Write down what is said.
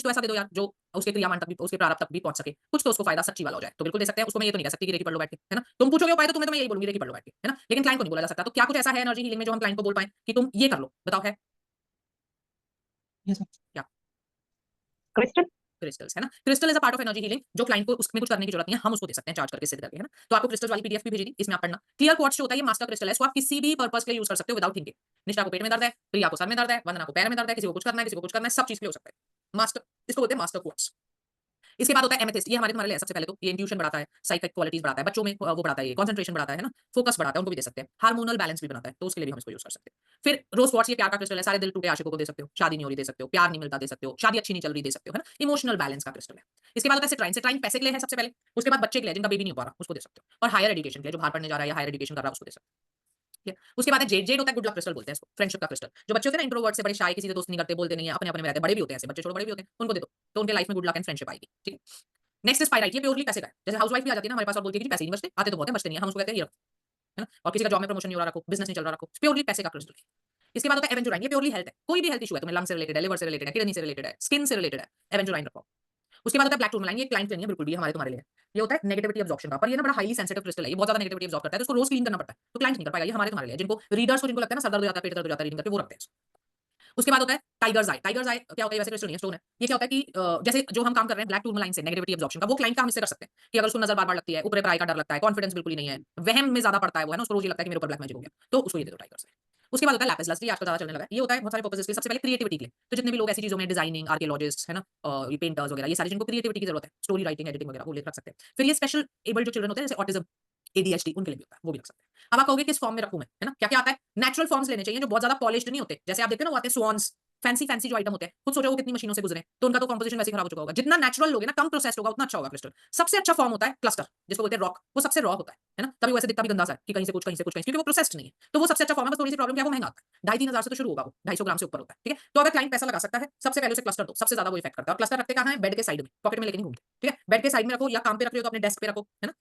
तो ऐसा दे दो यार जो उसके क्रियामान तक भी, उसके प्रारंभ तक भी पहुंच सके, कुछ तो उसको फायदा सच्ची वाला हो जाए, तो बिल्कुल दे सकते हैं। उसको मैं ये तो नहीं कह सकती कि रेकी पढ़ लो बैठ के, है ना? तुम पूछोगे उपाय तो तुम्हें तो मैं यही बोलूंगी रेकी पढ़ लो बैठ के, है ना? लेकिन क्लाइंट को नहीं बोला जा सकता। तो क्या कुछ ऐसा है एनर्जी हीलिंग में जो हम क्लाइंट को बोल पाए कि तुम ये कर लो? बताओ है यस मैम। क्या? क्रिस्टल। क्रिस्टल्स, है ना? Crystal is a part of energy healing जो क्लाइंट को उसमें कुछ करने की जरूरत नहीं है, हम उसको दे सकते हैं चार्ज करके सिद्ध करके, है ना? तो आपको क्रिस्टल्स वाली पीडीएफ भी भेजी थी, इसमें आप पढ़ना। क्लियर क्वार्ट्ज जो होता है ये मास्टर क्रिस्टल है, इसको आप किसी भी पर्पस के लिए यूज कर सकते हो विदाउट थिंकिंग। निष्ठा को पेट में दर्द है, प्रिया को सर में दर्द है, वंदना को पैर में दर्द है, किसी को कुछ करना है, किसी को कुछ करना है, सब चीज के लिए हो सकता है। मास्टर, इसको बोलते हैं मास्टर क्वार्ट्ज। इसके बाद होता है एमेथिस्ट। ये हमारे तुम्हारे लिए सबसे पहले तो ये इंट्यूशन बढ़ाता है, साइकिक क्वालिटीज बढ़ाता है, बच्चों में वो बढ़ाता है, ये कंसंट्रेशन बढ़ाता है ना, फोकस बढ़ाता है, उनको भी दे सकते हैं। हार्मोनल बैलेंस भी बनाता है, तो उसके लिए भी हम इसको यूज कर सकते हैं। फिर रोज क्वार्ट्ज ये प्यार का क्रिस्टल है, सारे दिल टूटे आशिकों को दे सकते हो, शादी नहीं हो रही दे सकते हो, प्यार नहीं मिलता दे सकते हो, शादी अच्छी नहीं चल रही दे सकते हो, है ना? इमोशनल बैलेंस का क्रिस्टल है। इसके बाद होता है सिट्राइन। सिट्राइन पैसे के लिए है सबसे पहले, उसके बाद बच्चे के लिए जिनका बेबी नहीं हो पा रहा उसको दे सकते हो, और हायर एजुकेशन के लिए जो बाहर पढ़ने जा रहा है या हायर एजुकेशन कर रहा है उसको दे सकते हो। ठीक है? उसके बाद है जेड। जेड होता है गुड लक क्रिस्टल बोलते हैं इसको, फ्रेंडशिप का क्रिस्टल। जो बच्चे होते हैं ना इंट्रोवर्ट से, बड़े शाय, किसी से दोस्ती नहीं करते, बोलते नहीं है, अपने अपने में रहते हैं, बड़े भी होते हैं ऐसे बच्चे, छोड़ो बड़े भी होते हैं, उनको दे दो तो उनके लाइफ में गुड लक एंड फ्रेंडशिप आएगी। ठीक है? Next is pyrite. ये प्योरली पैसे का है। जैसे हाउसवाइफ भी आ जाती है ना हमारे पास और बोलती है कि जी पैसे नहीं बचते, आते तो बहुत है बचते नहीं है, हम उसको कहते हैं ये रखो, है ना? और किसी का जॉब में प्रमोशन नहीं हो रहा रखो, बिजनेस नहीं चल रहा रखो, प्योरली पैसे का क्रिस्टल। इसके बाद होता है एवेंचुराइन। ये प्योरली हेल्थ है, कोई भी हेल्थ इशू है तुम्हें, लंग से रिलेटेड है, लिवर से रिलेटेड है, किडनी से रिलेटेड है, स्किन से रिलेटेड है, एवेंचुराइन रखो। उसके बाद होता है ब्लैक टूरमलाइन। ये क्लाइंट के नहीं है बिल्कुल भी, ये हमारे तुम्हारे लिए है। ये होता है नेगेटिविटी अब्जॉर्प्शन का, पर ये ना बड़ा हाईली सेंसिटिव क्रिस्टल है, ये बहुत ज्यादा नेगेटिविटी अब्सॉर्ब करता है, तो उसको रोज क्लीन करना पड़ता है, तो क्लाइंट नहीं कर पाएगा, ये हमारे तुम्हारे लिए है। जिनको रीडर्स को जिनको लगता है ना सर दर्द हो जाता है, पेट दर्द हो जाता है रीडिंग करके, वो रखते हैं। उसके बाद होता है टाइगर्स आई। टाइगर्स आई क्या होता है? वैसे क्रिस्टल नहीं है, स्टोन है। ये क्या होता है कि जैसे जो हम काम कर रहे हैं ब्लैक टूरमलाइन से, नेगेटिविटी अब्जॉर्प्शन का, वो क्लाइंट का हम इससे कर सकते हैं कि अगर उसको नजर बार बार लगती है, ऊपर प्राय का डर लगता है, कॉन्फिडेंस बिल्कुल ही नहीं है, वहम में ज्यादा पड़ता है वो, है ना, उसको रोज ये लगता है कि मेरे ऊपर ब्लैक मैजिक हो गया, तो उसको ये दे दो टाइगर्स आई। उसके बाद होता है लैपिस लाजुली, आजकल ज्यादा चलने लगा है। ये होता है बहुत सारे पर्पसेस के लिए, सबसे पहले क्रिएटिविटी के लिए। तो जितने भी लोग ऐसी चीजों में, डिजाइनिंग, आर्कियोलॉजिस्ट, है ना, ये पेंटर्स वगैरह, ये सारे जिनको क्रिएटिविटी की जरूरत है, स्टोरी राइटिंग, एडिटिंग वगैरह, वो ले रख सकते हैं। फिर ये स्पेशल एबल्ड जो चिल्ड्रन होते हैं जैसे ऑटिज्म, एडीएचडी, उनके लिए भी होता है, वो भी रख सकते हैं। अब आप कहोगे किस फॉर्म में रखूं मैं, है ना? क्या क्या आता है? नेचुरल फॉर्म्स लेने चाहिए जो बहुत ज्यादा पॉलिश्ड नहीं होते। जैसे आप देखते हैं ना वो आते हैं स्वॉन्स, फैंसी फैंसी जो आइटम होते हैं, खुद सोचो वो कितनी मशीनों से गुजरे, तो उनका तो कंपोजिशन वैसे ही खराब हो चुका होगा। जितना नेचुरल लोगे ना, कम प्रोसेस्ड होगा, उतना अच्छा होगा क्रिस्टल। सबसे अच्छा फॉर्म होता है क्लस्टर, जिसको बोलते हैं रॉक, वो सबसे रॉ होता है ना? तभी वैसे दिखता भी गंदा सा है कि कहीं से कुछ कहीं से कुछ कहीं से, क्योंकि वो प्रोसेस्ड नहीं है। तो वो सबसे अच्छा फॉर्म है। बस थोड़ी सी प्रॉब्लम क्या है, वो महंगा आता है, 2,500-3,000 से तो शुरू होगा, वो 250 ग्राम से ऊपर होता है। ठीक है? तो अगर क्लाइंट पैसा लगा सकता है, सबसे पहले उसे क्लस्टर दो, सबसे ज्यादा वो इफेक्ट करता है। और क्लस्टर रखते कहां है? बेड के साइड में, पॉकेट में लेके नहीं घूमते। ठीक है? बेड के साइड में रखो, या काम पे रख रहे हो तो अपने डेस्क पे रखो, है ना?